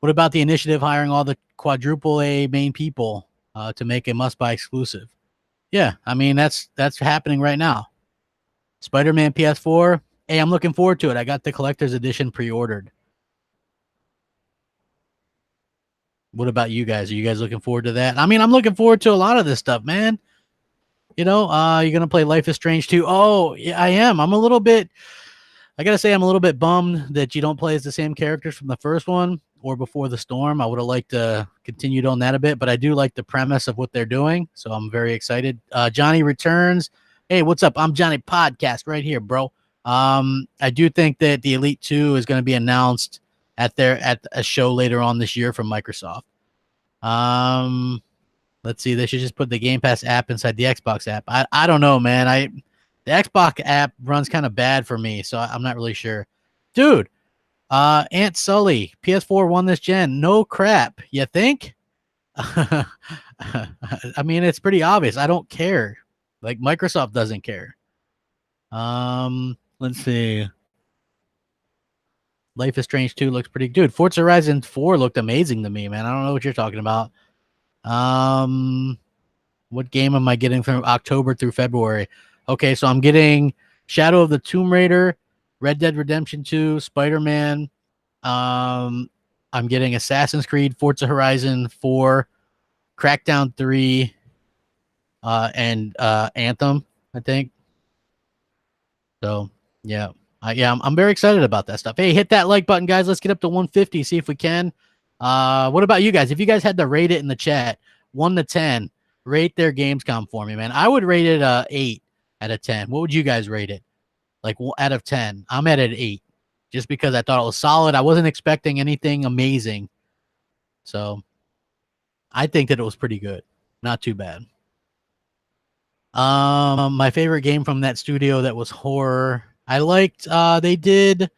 what about the initiative hiring all the quadruple A main people to make a must-buy exclusive? Yeah, I mean, that's happening right now. Spider-Man PS4. Hey, I'm looking forward to it. I got the collector's edition pre-ordered. What about you guys? Are you guys looking forward to that? I mean, I'm looking forward to a lot of this stuff, man. You're going to play Life is Strange 2. Oh, yeah, I am. I got to say, I'm a little bit bummed that you don't play as the same characters from the first one or Before the Storm. I would have liked to continue on that a bit, but I do like the premise of what they're doing, so I'm very excited. Johnny returns. Hey, what's up? I'm Johnny Podcast right here, bro. I do think that the Elite 2 is going to be announced at a show later on this year from Microsoft. Let's see. They should just put the Game Pass app inside the Xbox app. I don't know, man. The Xbox app runs kind of bad for me, so I'm not really sure. Dude, Aunt Sully, PS4 won this gen. No crap. You think? I mean, it's pretty obvious. I don't care. Like, Microsoft doesn't care. Let's see. Life is Strange 2 looks pretty good. Forza Horizon 4 looked amazing to me, man. I don't know what you're talking about. What game am I getting from October through February? Okay, so I'm getting Shadow of the Tomb Raider, Red Dead Redemption 2, Spider-Man. I'm getting Assassin's Creed, Forza Horizon 4, Crackdown 3, and Anthem, I think. So, yeah. I'm very excited about that stuff. Hey, hit that like button, guys. Let's get up to 150, see if we can. What about you guys? If you guys had to rate it in the chat, 1 to 10, rate their Gamescom for me, man. I would rate it 8 out of 10. What would you guys rate it? Like out of 10. I'm at an 8 just because I thought it was solid. I wasn't expecting anything amazing. So I think that it was pretty good. Not too bad. My favorite game from that studio that was horror. I liked they did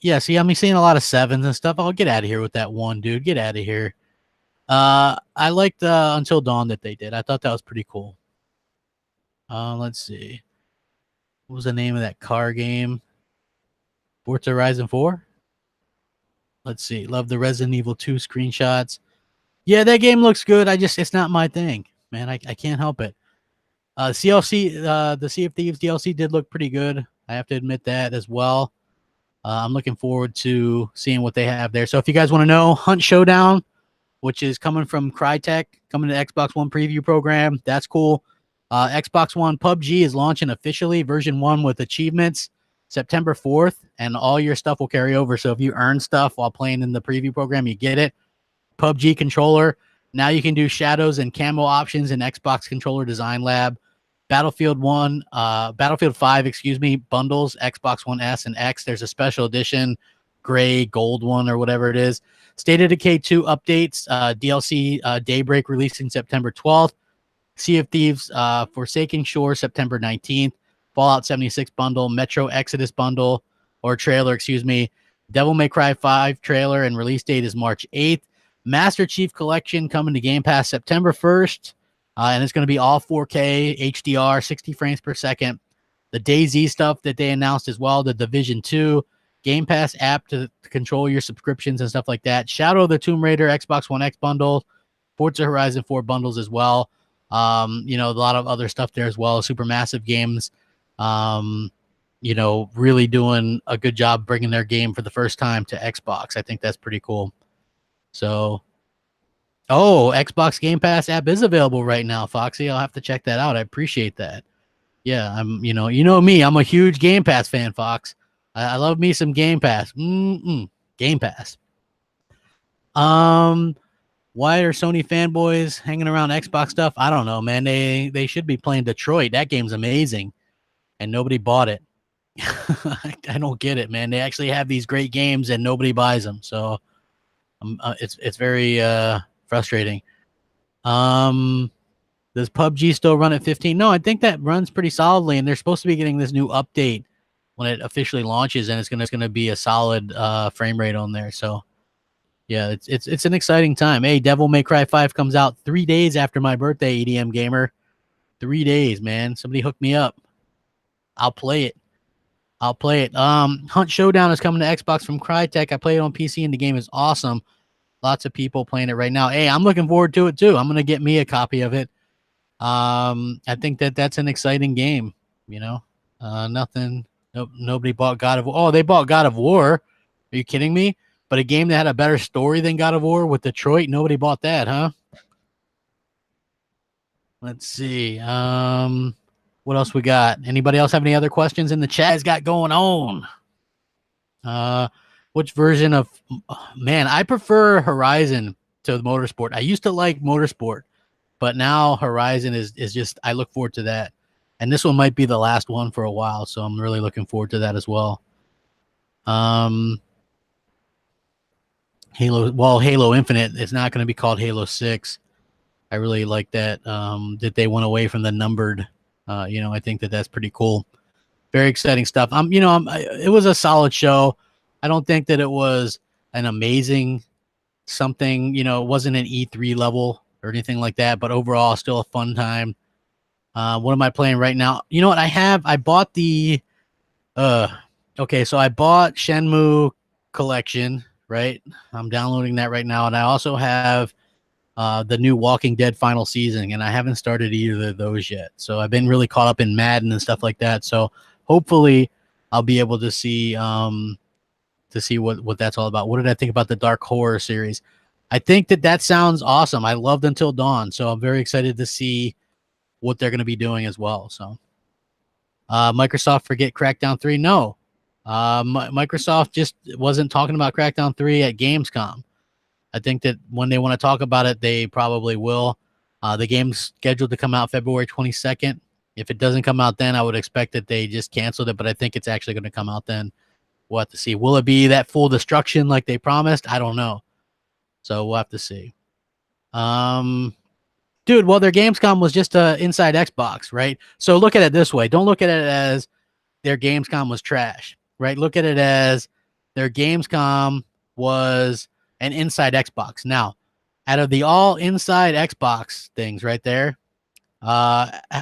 Yeah, see, I'm seeing a lot of 7s and stuff. I'll get out of here with that one, dude. Get out of here. I liked Until Dawn that they did. I thought that was pretty cool. Let's see. What was the name of that car game? Forza Horizon 4? Let's see. Love the Resident Evil 2 screenshots. Yeah, that game looks good. It's not my thing, man. I can't help it. CLC, the Sea of Thieves DLC did look pretty good. I have to admit that as well. I'm looking forward to seeing what they have there. So if you guys want to know, Hunt Showdown, which is coming from Crytek, coming to Xbox One preview program. That's cool. Xbox One PUBG is launching officially, version 1 with achievements, September 4th, and all your stuff will carry over. So if you earn stuff while playing in the preview program, you get it. PUBG controller. Now you can do shadows and camo options in Xbox Controller Design Lab. Battlefield 5, bundles, Xbox One S and X. There's a special edition, gray, gold one, or whatever it is. State of Decay 2 updates, DLC Daybreak releasing September 12th. Sea of Thieves, Forsaken Shore, September 19th. Fallout 76 bundle, Metro Exodus bundle, or trailer, Devil May Cry 5 trailer and release date is March 8th. Master Chief Collection coming to Game Pass September 1st. And it's going to be all 4K, HDR, 60 frames per second. The DayZ stuff that they announced as well, the Division 2, Game Pass app to control your subscriptions and stuff like that. Shadow of the Tomb Raider, Xbox One X bundle, Forza Horizon 4 bundles as well. A lot of other stuff there as well. Supermassive Games, really doing a good job bringing their game for the first time to Xbox. I think that's pretty cool. So, Xbox Game Pass app is available right now, Foxy. I'll have to check that out. I appreciate that. Yeah, I'm, you know me. I'm a huge Game Pass fan, Fox. I love me some Game Pass. Game Pass. Why are Sony fanboys hanging around Xbox stuff? I don't know, man. They should be playing Detroit. That game's amazing, and nobody bought it. I don't get it, man. They actually have these great games, and nobody buys them. So, it's very frustrating. Does PUBG still run at 15? No, I think that runs pretty solidly, and they're supposed to be getting this new update when it officially launches, and it's gonna be a solid frame rate on there. So, yeah, it's an exciting time. Hey, Devil May Cry 5 comes out 3 days after my birthday, EDM Gamer. 3 days, man. Somebody hook me up. I'll play it. Hunt Showdown is coming to Xbox from Crytek. I play it on PC, and the game is awesome. Lots of people playing it right now. Hey, I'm looking forward to it too. I'm gonna get me a copy of it. I think that's an exciting game. Nobody bought God of War. Oh, they bought God of War. Are you kidding me? But a game that had a better story than God of War with Detroit, nobody bought that, huh? Let's see. What else we got? Anybody else have any other questions in the chat? Has got going on? Which version of man? I prefer Horizon to Motorsport. I used to like Motorsport, but now Horizon is just. I look forward to that, and this one might be the last one for a while, so I'm really looking forward to that as well. Halo Infinite. It's not going to be called Halo 6. I really like that. That they went away from the numbered. I think that's pretty cool. Very exciting stuff. It was a solid show. I don't think that it was an amazing something. It wasn't an E3 level or anything like that. But overall, still a fun time. What am I playing right now? You know what I have? I bought the. Okay, so I bought Shenmue Collection. Right, I'm downloading that right now, and I also have the new Walking Dead final season, and I haven't started either of those yet. So I've been really caught up in Madden and stuff like that. So hopefully I'll be able to see what that's all about. What did I think about the Dark Horror series? I think that sounds awesome. I loved Until Dawn, so I'm very excited to see what they're going to be doing as well. So Microsoft forget Crackdown 3? No. Microsoft just wasn't talking about Crackdown 3 at Gamescom. I think that when they want to talk about it, they probably will. The game's scheduled to come out February 22nd. If it doesn't come out then, I would expect that they just canceled it, but I think it's actually going to come out then. We'll have to see. Will it be that full destruction like they promised? I don't know. So we'll have to see. Dude, well, their Gamescom was just inside Xbox, right? So look at it this way. Don't look at it as their Gamescom was trash, right? Look at it as their Gamescom was an inside Xbox. Now, out of the all inside Xbox things right there,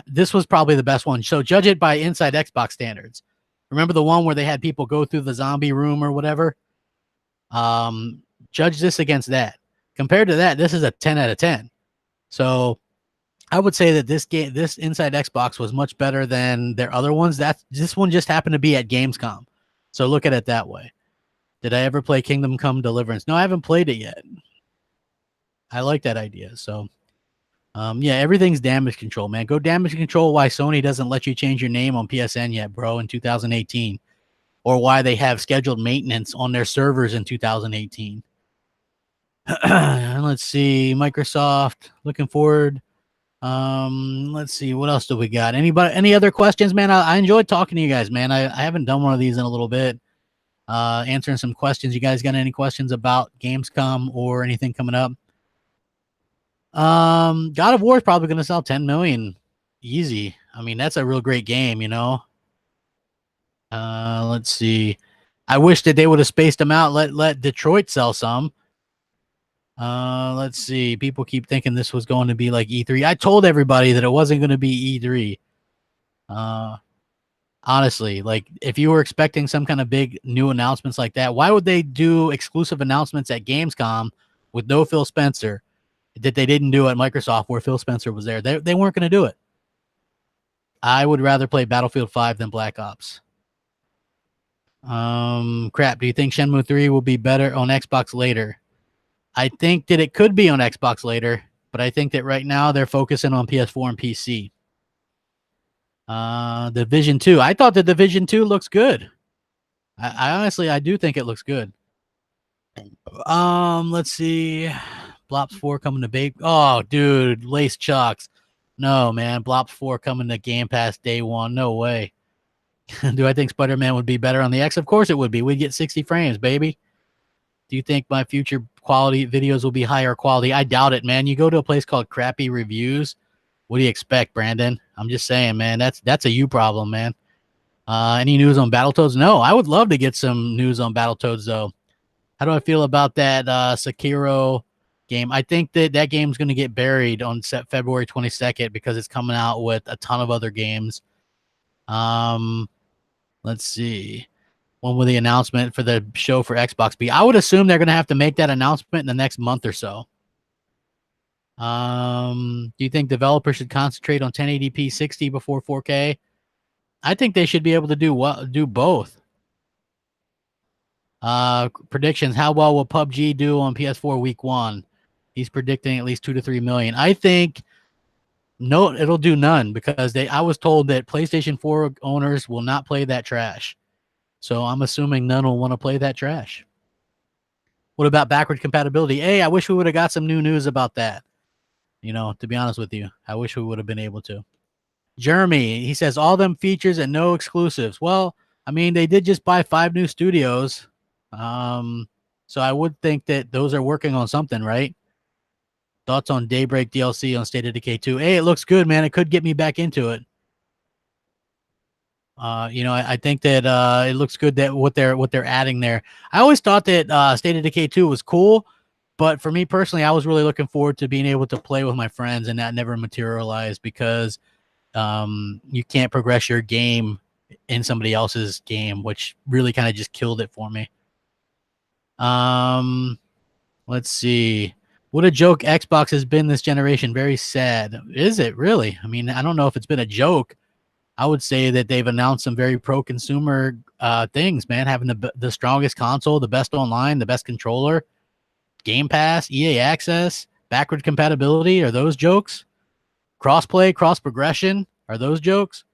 this was probably the best one. So judge it by inside Xbox standards. Remember the one where they had people go through the zombie room or whatever? Judge this against that. Compared to that, this is a 10 out of 10. So I would say that this inside Xbox was much better than their other ones. This one just happened to be at Gamescom. So look at it that way. Did I ever play Kingdom Come Deliverance? No, I haven't played it yet. I like that idea. So yeah, everything's damage control, man. Go damage control why Sony doesn't let you change your name on PSN yet, bro, in 2018. Or why they have scheduled maintenance on their servers in 2018. Let's see. Microsoft, looking forward. Let's see. What else do we got? Any other questions, man? I enjoyed talking to you guys, man. I haven't done one of these in a little bit. Answering some questions. You guys got any questions about Gamescom or anything coming up? God of War is probably going to sell 10 million easy. I mean, that's a real great game, you know. Let's see. I wish that they would have spaced them out. Let Detroit sell some. Let's see. People keep thinking this was going to be like E3. I told everybody that it wasn't going to be E3. Honestly, like if you were expecting some kind of big new announcements like that, why would they do exclusive announcements at Gamescom with no Phil Spencer that they didn't do at Microsoft where Phil Spencer was there? They weren't going to do it. I would rather play Battlefield 5 than Black Ops. Crap. Do you think Shenmue 3 will be better on Xbox later? I think that it could be on Xbox later, but I think that right now they're focusing on PS4 and PC. Division 2. I thought the Division 2 looks good. I honestly, I do think it looks good. Let's see. Blops 4 coming to bake. Oh, dude, Lace Chucks. No, man. Blops 4 coming to Game Pass day one. No way. Do I think Spider-Man would be better on the X? Of course it would be. We'd get 60 frames, baby. Do you think my future quality videos will be higher quality? I doubt it, man. You go to a place called Crappy Reviews. What do you expect, Brandon? I'm just saying, man. That's a you problem, man. Any news on Battletoads? No, I would love to get some news on Battletoads, though. How do I feel about that Sekiro game? I think that game's going to get buried on February 22nd because it's coming out with a ton of other games. Let's see. When will the announcement for the show for Xbox be? I would assume they're going to have to make that announcement in the next month or so. Do you think developers should concentrate on 1080p 60 before 4K? I think they should be able to do both. Predictions. How well will PUBG do on PS4 week 1? He's predicting at least 2 to 3 million. I think no, it'll do none because I was told that PlayStation 4 owners will not play that trash. So I'm assuming none will want to play that trash. What about backward compatibility? Hey, I wish we would have got some new news about that. You know, to be honest with you, I wish we would have been able to. Jeremy, he says all them features and no exclusives. Well, I mean, they did just buy 5 new studios. So I would think that those are working on something, right? Thoughts on Daybreak DLC on State of Decay 2? Hey, it looks good, man. It could get me back into it. You know, I think that it looks good that what they're adding there. I always thought that State of Decay 2 was cool, but for me personally, I was really looking forward to being able to play with my friends, and that never materialized because you can't progress your game in somebody else's game, which really kind of just killed it for me. Let's see. What a joke Xbox has been this generation. Very sad. Is it really? I mean, I don't know if it's been a joke. I would say that they've announced some very pro-consumer things, man. Having the strongest console, the best online, the best controller, Game Pass, EA Access, backward compatibility. Are those jokes? Crossplay, cross-progression. Are those jokes?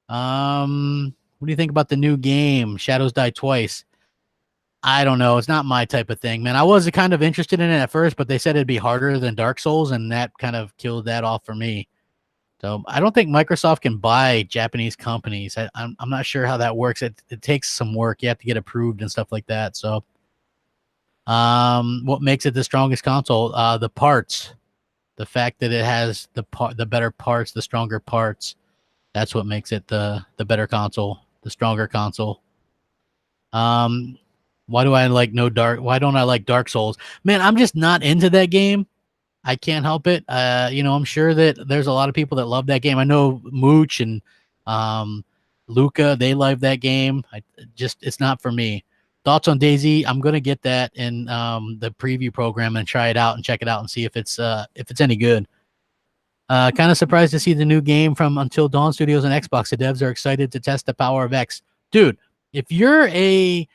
What do you think about the new game, Shadows Die Twice? I don't know. It's not my type of thing, man. I was kind of interested in it at first, but they said it'd be harder than Dark Souls, and that kind of killed that off for me. So I don't think Microsoft can buy Japanese companies. I'm not sure how that works. It takes some work. You have to get approved and stuff like that. So, what makes it the strongest console? The parts, the fact that it has the better parts, the stronger parts. That's what makes it the better console, the stronger console. Why do I like Why don't I like Dark Souls? Man, I'm just not into that game. I can't help it. I'm sure that there's a lot of people that love that game. I know Mooch and Luca, they love that game. It's not for me. Thoughts on DayZ? I'm gonna get that in the preview program and try it out and check it out and see if it's any good. Kind of surprised to see the new game from Until Dawn Studios and Xbox. The devs are excited to test the power of X. Dude, if you're a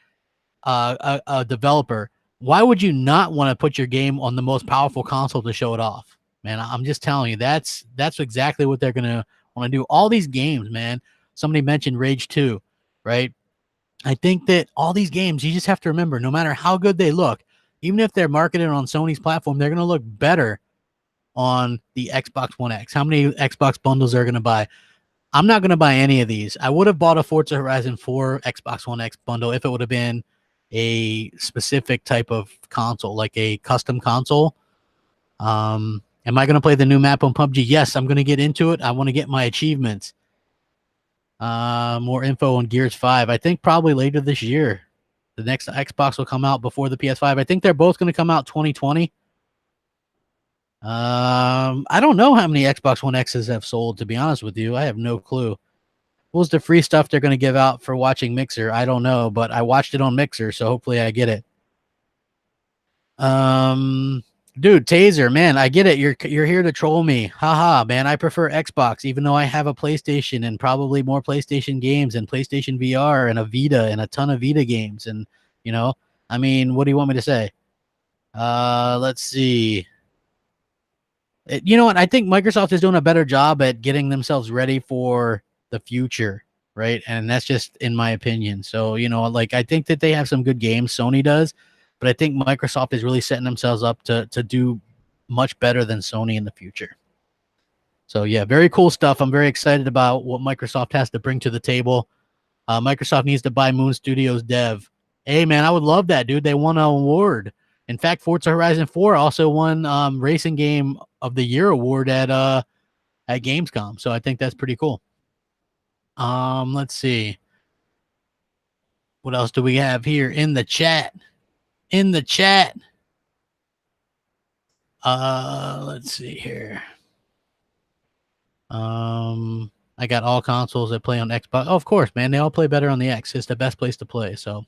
developer, why would you not want to put your game on the most powerful console to show it off? Man, I'm just telling you, that's exactly what they're gonna want to do. All these games, man. Somebody mentioned Rage 2, right? I think that all these games, you just have to remember, no matter how good they look, even if they're marketed on Sony's platform, they're gonna look better on the Xbox One X. How many Xbox bundles are gonna buy? I'm not gonna buy any of these. I would have bought a Forza Horizon 4 Xbox One X bundle if it would have been a specific type of console, like a custom console. Am I going to play the new map on PUBG? Yes, I'm going to get into it. I want to get my achievements. More info on Gears 5. I think probably later this year. The next Xbox will come out before the PS5. I think they're both going to come out 2020. I don't know how many Xbox One X's have sold, to be honest with you. I have no clue. What's the free stuff they're going to give out for watching Mixer? I don't know, but I watched it on Mixer, so hopefully I get it. Dude, Taser, man, I get it. You're here to troll me. Haha, man, I prefer Xbox, even though I have a PlayStation and probably more PlayStation games and PlayStation VR and a Vita and a ton of Vita games. And, I mean, what do you want me to say? Let's see. You know what? I think Microsoft is doing a better job at getting themselves ready for the future, right? And that's just in my opinion. So, I think that they have some good games, Sony does, but I think Microsoft is really setting themselves up to do much better than Sony in the future. So yeah, very cool stuff. I'm very excited about what Microsoft has to bring to the table. Microsoft needs to buy Moon Studios dev. Hey man, I would love that, dude. They won an award. In fact, Forza Horizon 4 also won Racing Game of the Year award at Gamescom. So I think that's pretty cool. Let's see. What else do we have here in the chat? Let's see here. I got all consoles that play on Xbox. Oh, of course, man. They all play better on the X. It's the best place to play. So,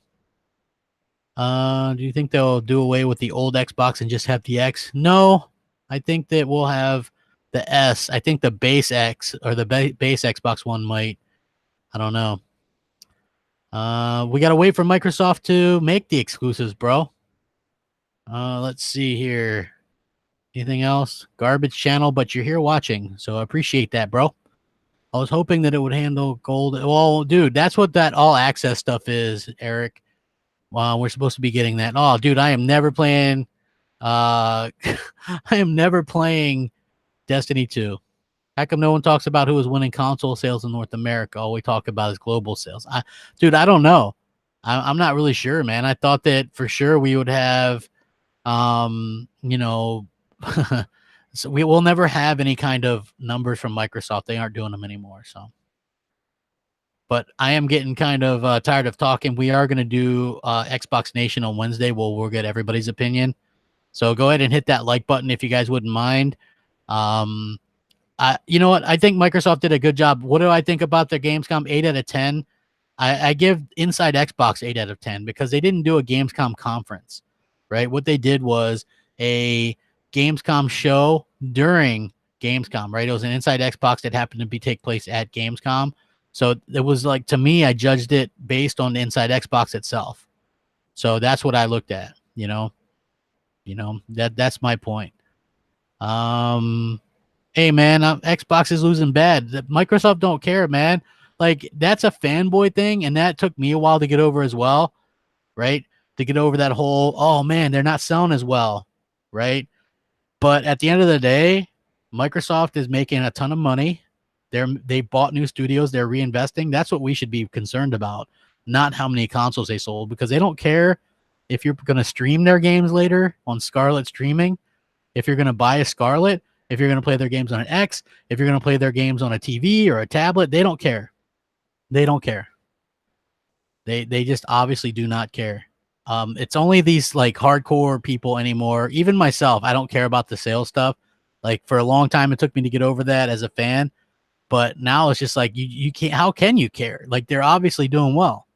do you think they'll do away with the old Xbox and just have the X? No, I think that we'll have the S. I think the base X or the base Xbox One might. I don't know. We got to wait for Microsoft to make the exclusives, bro. Let's see here. Anything else? Garbage channel, but you're here watching, so I appreciate that, bro. I was hoping that it would handle gold. Well, dude, that's what that all access stuff is, Eric. We're supposed to be getting that. Oh, dude, I am never playing. I am never playing Destiny 2. How come no one talks about who is winning console sales in North America? All we talk about is global sales. Dude, I don't know. I'm not really sure, man. I thought that for sure we would have, so we will never have any kind of numbers from Microsoft. They aren't doing them anymore. So, but I am getting kind of tired of talking. We are going to do Xbox Nation on Wednesday. We'll get everybody's opinion. So go ahead and hit that like button if you guys wouldn't mind. You know what? I think Microsoft did a good job. What do I think about their Gamescom? 8 out of 10. I give Inside Xbox 8 out of 10 because they didn't do a Gamescom conference, right? What they did was a Gamescom show during Gamescom, right? It was an Inside Xbox that happened to take place at Gamescom. So it was like, to me, I judged it based on the Inside Xbox itself. So that's what I looked at, that's my point. Hey man, Xbox is losing bad. Microsoft don't care, man. Like, that's a fanboy thing, and that took me a while to get over as well, right? To get over that whole, oh man, they're not selling as well, right? But at the end of the day, Microsoft is making a ton of money. They bought new studios. They're reinvesting. That's what we should be concerned about, not how many consoles they sold, because they don't care if you're going to stream their games later on Scarlet streaming, if you're going to buy a Scarlet, if you're going to play their games on an X, if you're going to play their games on a TV or a tablet. They don't care. They don't care. They just obviously do not care. It's only these like hardcore people anymore. Even myself, I don't care about the sales stuff. Like for a long time, it took me to get over that as a fan. But now it's just like you can't. How can you care? Like they're obviously doing well.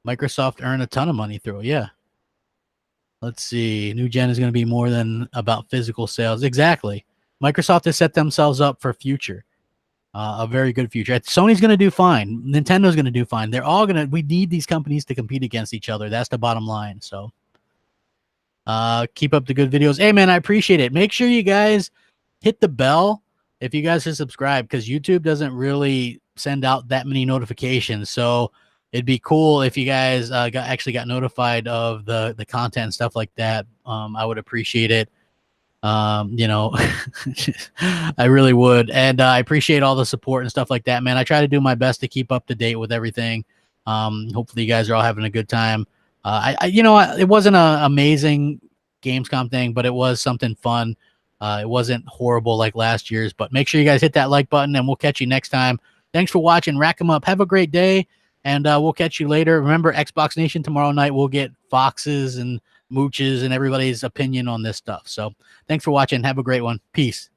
Microsoft earned a ton of money through it. Yeah. Let's see. New gen is going to be more than about physical sales. Exactly. Microsoft has set themselves up for future. A very good future. Sony's going to do fine. Nintendo's going to do fine. They're all going to. We need these companies to compete against each other. That's the bottom line. So, keep up the good videos. Hey, man, I appreciate it. Make sure you guys hit the bell if you guys are subscribed, because YouTube doesn't really send out that many notifications. So it'd be cool if you guys got notified of the content and stuff like that. I would appreciate it. You know, I really would. And I appreciate all the support and stuff like that, man. I try to do my best to keep up to date with everything. Hopefully you guys are all having a good time. It wasn't an amazing Gamescom thing, but it was something fun. It wasn't horrible like last year's, but make sure you guys hit that like button and we'll catch you next time. Thanks for watching. Rack 'em up. Have a great day. And we'll catch you later. Remember, Xbox Nation tomorrow night, we'll get Fox's and Mooch's and everybody's opinion on this stuff. So thanks for watching. Have a great one. Peace.